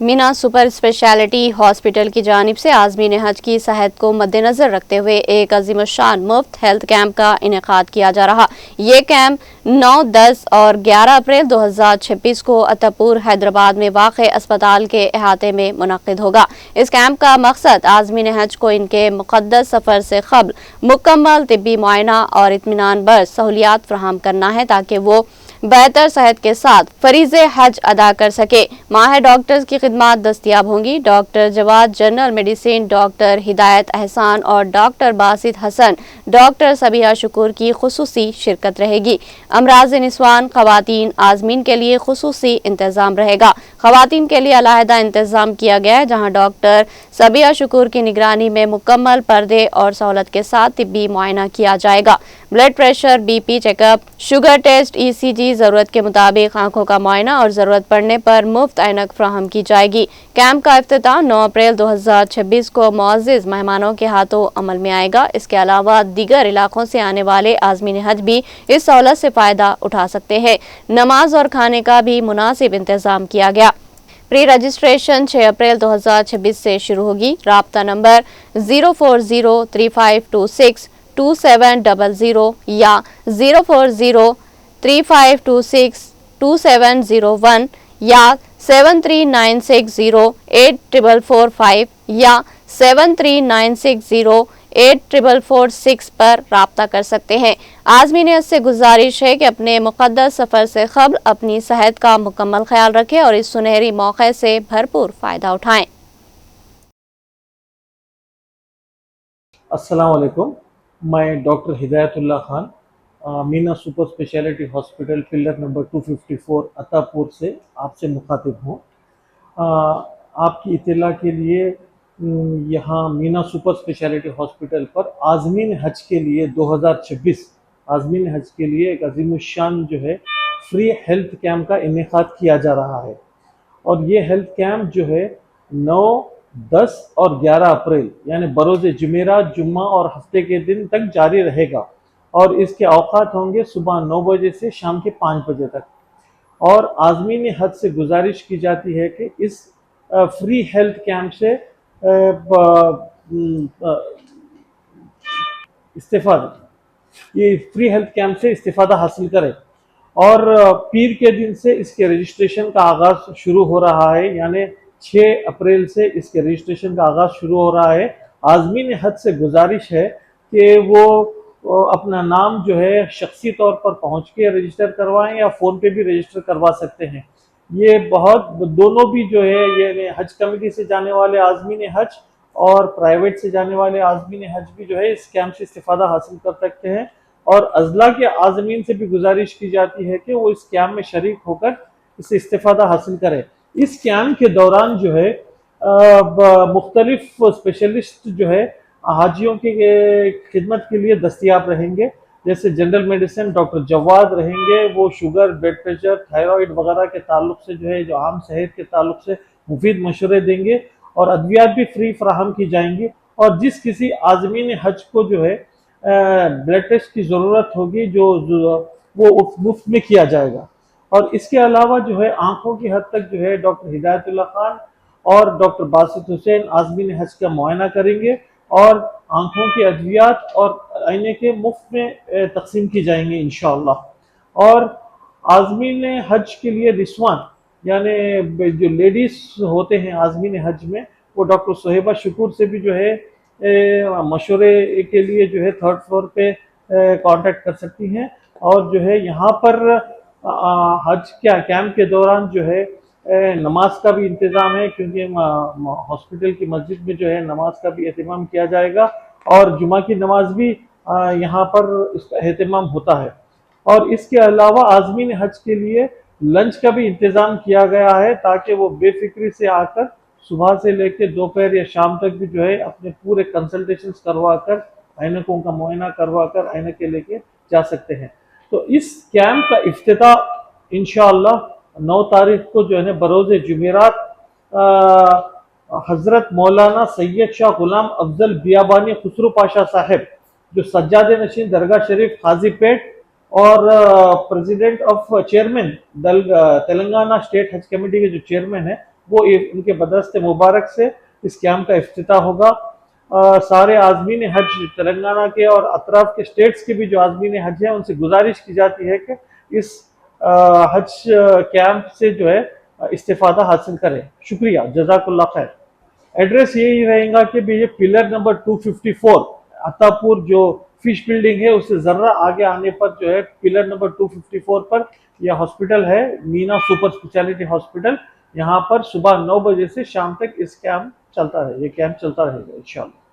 Meena super speciality hospital की जानिब से आज़मीन हज की सेहत को मद्देनज़र रखते हुए एक अज़ीमुश्शान मुफ्त हेल्थ कैंप का इनेकाद किया जा रहा। ये कैंप 9, 10 और 11 अप्रैल 2026 को अत्तापुर हैदराबाद में वाक़ अस्पताल के अहाते में मुनक़्क़िद होगा। इस कैंप का मकसद आज़मीन हज को इनके मुक़द्दस सफ़र से क़ब्ल मुकम्मल तिब्बी मुआयना और इत्मीनान बख्श सहूलियात फ़राहम करना है ताकि वो बेहतर सेहत के साथ फरीज़े हज अदा कर सके। माहिर डॉक्टर्स की खिदमत दस्तियाब होंगी। Doctor Jawad general medicine, doctor Hidayat Ehsan और डॉक्टर बासित हसन, डॉक्टर सबिया शुक्र की खुसूसी शिरकत रहेगी। अमराज निस्वान खवातीन आज़मीन के लिए खुसूसी इंतज़ाम रहेगा। खवातीन के लिए अलहदा इंतज़ाम किया गया है जहाँ डॉक्टर सबिया शुक्र की निगरानी में मुकम्मल पर्दे और सहूलत के साथ तिब्बी मुआयना किया जाएगा। Blood pressure, BP checkup, sugar test, ECG, ज़रूरत के मुताबिक आंखों का मुआयना और ज़रूरत पड़ने पर मुफ्त ऐनक फ्राहम की जाएगी। कैंप का इफ्तिताह 9 अप्रैल 2026 को मुअज़्ज़िज़ मेहमानों के हाथों अमल में आएगा। इसके अलावा दीगर इलाकों से आने वाले आज़मीन हज भी इस सहूलत से फ़ायदा उठा सकते हैं। नमाज और खाने का भी मुनासिब इंतज़ाम किया गया। प्री रजिस्ट्रेशन 6 अप्रैल 2026 से शुरू होगी। राब्ता नंबर 04035262700 या 04035262701 या 7396084445 या 7396084446 पर राब्ता कर सकते हैं। आज़मीन हज से गुजारिश है कि अपने मुक़द्दस सफ़र से क़ब्ल अपनी सेहत का मुकम्मल ख्याल रखें और इस सुनहरी मौके से भरपूर फ़ायदा उठाएं। अस्सलाम वालेकुम। मैं doctor Hidayatullah Khan Meena super speciality hospital pillar number 254 Attapur से आपसे मुखातिब हूँ। आपकी इत्तला के लिए यहाँ मीना सुपर स्पेशलिटी हॉस्पिटल पर आज़मीन हज के लिए 2026 आज़मीन हज के लिए एक अज़ीमुश्शान जो है फ्री हेल्थ कैंप का इनेकाद किया जा रहा है। और ये हेल्थ कैंप जो है 9, 10 और 11 अप्रैल यानी बरोज़ जुमेरात, जुम्मा और हफ्ते के दिन तक जारी रहेगा। और इसके औकात होंगे सुबह 9 बजे से शाम के 5 बजे तक। और आज़मीन हज से गुजारिश की जाती है कि इस फ्री हेल्थ कैंप से इस्तेफादा हासिल करें। और पीर के दिन से इसके रजिस्ट्रेशन का आगाज़ शुरू हो रहा है, यानी 6 अप्रैल से इसके रजिस्ट्रेशन का आगाज़ शुरू हो रहा है। आज़मीन हज से गुजारिश है कि वो अपना नाम जो है शख्सी तौर पर पहुँच के रजिस्टर करवाएं या फ़ोन पे भी रजिस्टर करवा सकते हैं। ये दोनों भी जो है ये हज कमेटी से जाने वाले आज़मीन हज और प्राइवेट से जाने वाले आज़मीन हज भी जो है इस कैंप से इस्तेफादा हासिल कर सकते हैं। और अज़ला के आज़मीन से भी गुजारिश की जाती है कि वो इस कैंप में शरीक होकर इससे इस्तेफादा हासिल करें। इस कैंप के दौरान जो है मुख्तलिफ स्पेशलिस्ट जो है हाजियों की खिदमत के लिए दस्तियाब रहेंगे। जैसे जनरल मेडिसिन डॉक्टर जवाद रहेंगे, वो शुगर, ब्लड प्रेशर, थायराइड वगैरह के ताल्लुक से जो है जो आम सेहत के ताल्लुक से मुफीद मशवरे देंगे। और अद्वियात भी फ्री फराहम की जाएंगी। और जिस किसी आज़मीन हज को जो है ब्लड टेस्ट की ज़रूरत होगी जो वो मुफ्त में किया जाएगा। और इसके अलावा जो है आंखों की हद तक जो है डॉक्टर हिदायतुल्लाह खान और डॉक्टर बासित हुसैन आज़मीन हज का मुआयना करेंगे और आंखों की अद्वियात और आईने के मुफ्त में तकसीम की जाएंगे इंशाअल्लाह। और आज़मीन हज के लिए रिस्वान यानी जो लेडीज़ होते हैं आज़मीन हज में, वो डॉक्टर सोहेबा शुक्र से भी जो है मशवरे के लिए जो है 3rd फ्लोर पे कांटेक्ट कर सकती हैं। और जो है यहाँ पर हज कैंप के दौरान जो है नमाज का भी इंतज़ाम है, क्योंकि हॉस्पिटल की मस्जिद में जो है नमाज का भी एहतमाम किया जाएगा और जुमा की नमाज भी यहाँ पर इसका एहतमाम होता है। और इसके अलावा आज़मीन हज के लिए लंच का भी इंतज़ाम किया गया है ताकि वो बेफिक्री से आकर सुबह से लेकर दोपहर या शाम तक भी जो है अपने पूरे कंसल्टेशन करवा कर ऐनकों का मुआयना करवा कर ऐनकें लेके जा सकते हैं। तो इस कैंप का इफ्तिताह इंशाअल्लाह 9 तारीख को जो है बरोज़ जुमेरात हज़रत मौलाना सैयद शाह गुलाम अफजल बियाबानी खुसरू पाशा साहब जो सज्जाद नशीन दरगाह शरीफ हाजीपेट और president of chairman Telangana state हज कमेटी के जो चेयरमैन है, وہ ان کے بدست مبارک سے اس کیمپ کا افتتاح ہوگا۔ سارے عازمین حج تلنگانہ کے اور اطراف کے اسٹیٹس کے بھی جو عازمین حج ہیں ان سے گزارش کی جاتی ہے کہ اس حج کیمپ سے جو ہے استفادہ حاصل کریں۔ شکریہ، جزاک اللہ خیر۔ ایڈریس یہی رہے گا کہ یہ پلر نمبر 254 عطا پور جو فش بلڈنگ ہے اس سے ذرا آگے آنے پر جو ہے پلر نمبر 254 پر یہ ہاسپٹل ہے، مینا سپر اسپیشلٹی ہاسپٹل۔ یہاں پر صبح 9 بجے سے شام تک یہ کیمپ چلتا رہے گا انشاءاللہ۔